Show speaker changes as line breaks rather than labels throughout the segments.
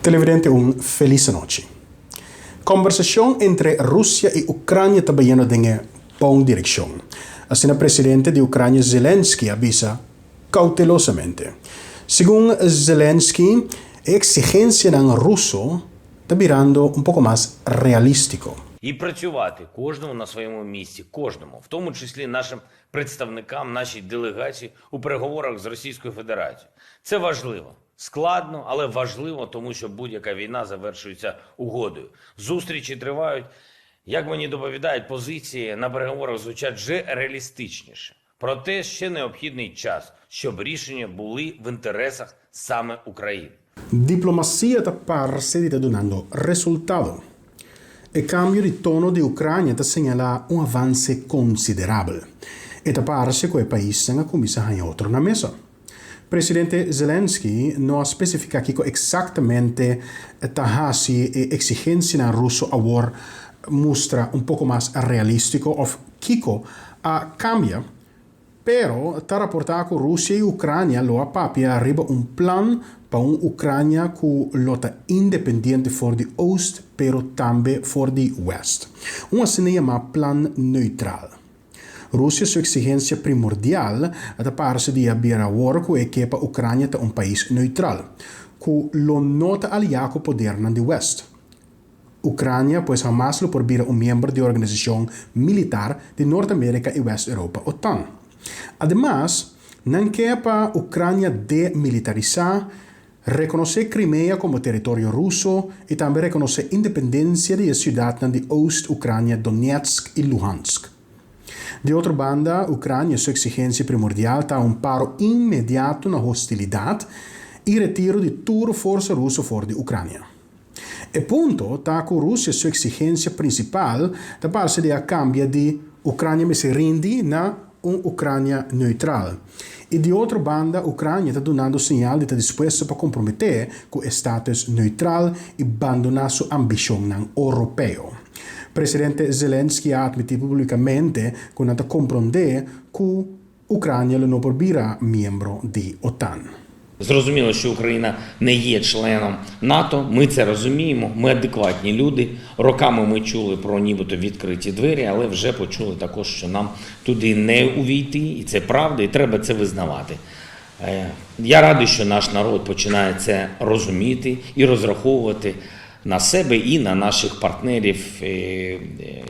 Televidente, un felice noche. Conversação entre Rússia e Ucrânia está indo em boa direção. Assim, o presidente de Ucrânia, Zelensky, avisa cautelosamente. Segundo Zelensky, a exigência do russo está virando pouco mais realístico.
І працювати кожному на своєму місці, кожному, в тому числі нашим представникам, нашій делегації у переговорах з Російською Федерацією. Це важливо. Складно, але важливо, тому що будь-яка війна завершується угодою. Зустрічі тривають. Як мені доповідають, позиції на переговорах звучать вже реалістичніше. Проте ще необхідний час, щоб рішення були в інтересах саме України.
Diplomazia da parse sta dando risultato. Il cambio di tono di Ucraina segnala un avanzo considerabile. E da parse quel paese ha cominciato a otro na mesa. Presidente Zelensky non ha specificato esattamente tahasi e esigenze na russo a war mostra un poco más realistico of Kiko a cambia. Però ta rapportato con Russia e Ucraina lo a papia arriba un plan per un'Ucraina con lotta indipendente for di Oost, però tambe for di West. Una se ne chiama plan neutral. Russia sua esigenza primordiale da parte di abbiare war con e che Ucraina è un paese neutral, con lo nota aliato poderna di West. Ucrania pues jamás lo por un miembro de organización militar de Norteamérica y West Europa, OTAN. Además, non quepa Ucrania demilitarizar, reconoce Crimea como territorio ruso y también reconoce independencia de ciudades de Ost-Ucrania, Donetsk y Luhansk. De otra banda, Ucrania su exigencia primordial está un paro inmediato na hostilidad y retiro de toda fuerza rusa fuera de Ucrania. E punto está con Rusia su exigencia principal da parte de a cambio de Ucrania me se rindi na un'Ucrania neutral. E di altra banda, Ucrania sta dando segnali di essere disposta a compromettere con il status neutral e abbandonare la sua ambizione europea. Presidente Zelensky ha ammesso pubblicamente che non comprende che Ucrania non può essere membro di OTAN.
Зрозуміло, що Україна не є членом НАТО, ми це розуміємо, ми адекватні люди. Роками ми чули про нібито відкриті двері, але вже почули також, що нам туди не увійти, і це правда, і треба це визнавати. Я радий, що наш народ починає це розуміти і розраховувати на себе і на наших партнерів,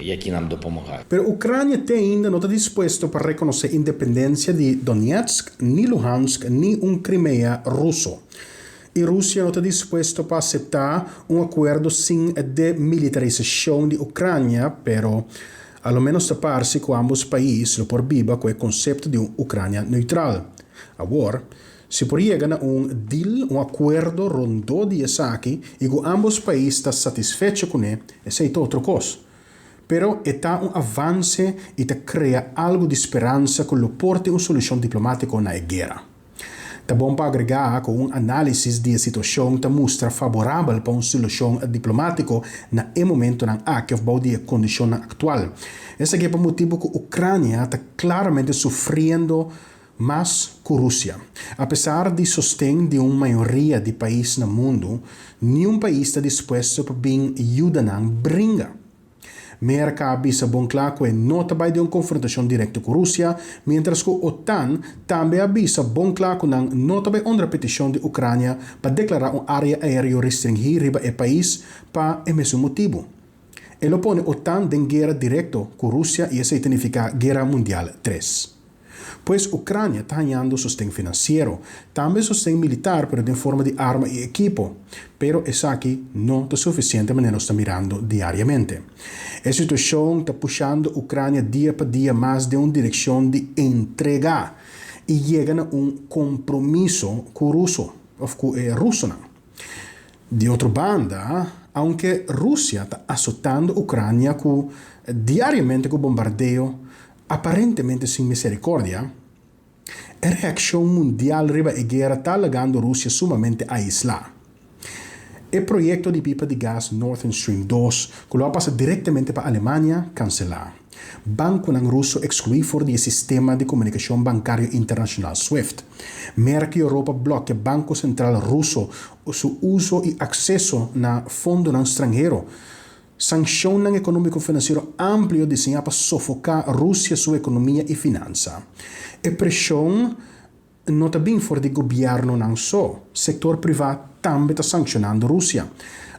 які нам допомагають.
Per Ucrania ainda non è disposto per riconoscere l'indipendenza di Donetsk, ni Luhansk, ni un Crimea russo. E Russia non è disposto per accettare un accordo sin demilitarizzazione di Ucrania, però almeno stapparsi con ambos paesi lo porbiba con il concetto di un'Ucrania neutrale. A war, si può arrivare a un deal, un accordo rondo di esaki e con ambos paesi sta satisfetti con e sei tutto cosa. Però è un avanzo e crea algo di speranza che lo porti a una soluzione diplomatica alla guerra. È buono per aggregare con un'analisi di situazione che mostra favorevole per una soluzione diplomatica nel momento che è di condizione attuale. Questo è il motivo che l'Ucraina sta chiaramente soffrendo mas con Russia. A pesar di sostegno di una maioria di paesi nel mondo, nessun paese sta disposto a ben aiutare bringa. Merca avvisa bon clar che non sta di una confrontazione diretta con Russia, mentre che l'OTAN també avvisa bon clar che non sta under petizione di Ucraina per declarare un'area aerea restringida al paese per il mesmo motivo. E lo pone l'OTAN in guerra diretta con Russia e si significa Guerra Mondiale 3. Pues Ucrania está ganando sostén financiero, también sostén militar, pero en forma de arma y equipo. Pero es aquí no es suficiente manera está mirando diariamente. La situación está pushando Ucrania día por día más de una dirección de entrega y llegan a un compromiso con ruso. De otra banda, aunque Rusia está azotando Ucrania diariamente con bombardeo, aparentemente sin misericordia, la reacción mundial riba e guerra está legando Rusia sumamente aislada. El proyecto de pipa de gas Nord Stream 2, que lo pasa directamente para Alemania, cancelado. Banco ng russo exclui for di sistema di comunicazione bancario internazionale SWIFT. Merck Europa blocca Banco Central russo su uso e accesso na fondo ng straniero. Sanzione economico-finanziario ampio disegnato per soffocare Russia su economia e finanza. E pressione nota bene for di governo non so, settore privato também sta sanzionando Russia.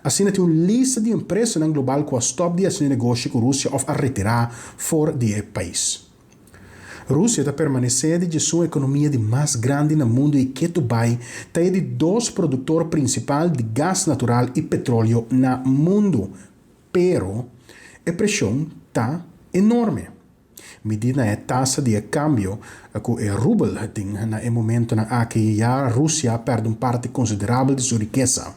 Assim, tem uma lista de empresas no global que stop de fazer negócio com a Rússia ou a retirar fora do país. Rússia está permanecendo de sua economia de mais grande no mundo e que Dubai está de dois produtores principais de gás natural e petróleo no mundo. Pero a pressão está enorme. Medida a taxa de câmbio com o rublo no momento na que a Rússia perde parte considerável de sua riqueza.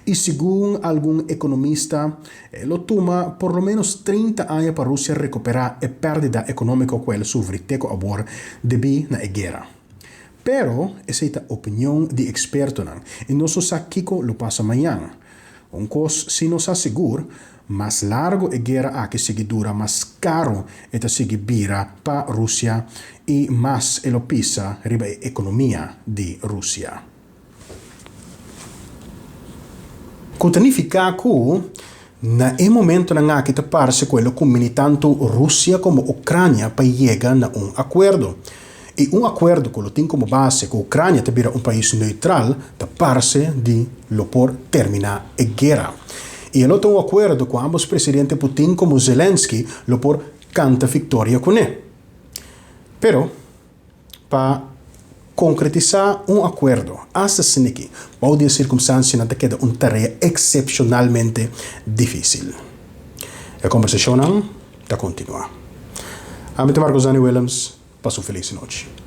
E segundo algum economista, lo toma por lo menos 30 anos para a Rússia recuperar a perdida econômica que ela sofre com a bor devido à guerra. Pero essa é a opinião de expertos e não só sabe que lo passa amanhã. Coisa, se não se assegura, mais largo a guerra a que se dura, mais caro é a seguir bira para a Rússia e mais ela pisa riba a economia de Rússia. Significa que na momento na que te parece quello combini tanto Rússia como Ucrânia para chegar a acordo. E acordo que tem como base que a Ucrânia te vira país neutral, te parece de lo por terminar a guerra. E el otro acordo com ambos presidentes Putin como Zelensky lo por canta vitória com ele. Pero, para concretizar acordo, hasta que pode circunstância não te queda tarefa excepcionalmente difícil. A conversação está continua. A mim, Marcos Dani Williams, passo feliz noite.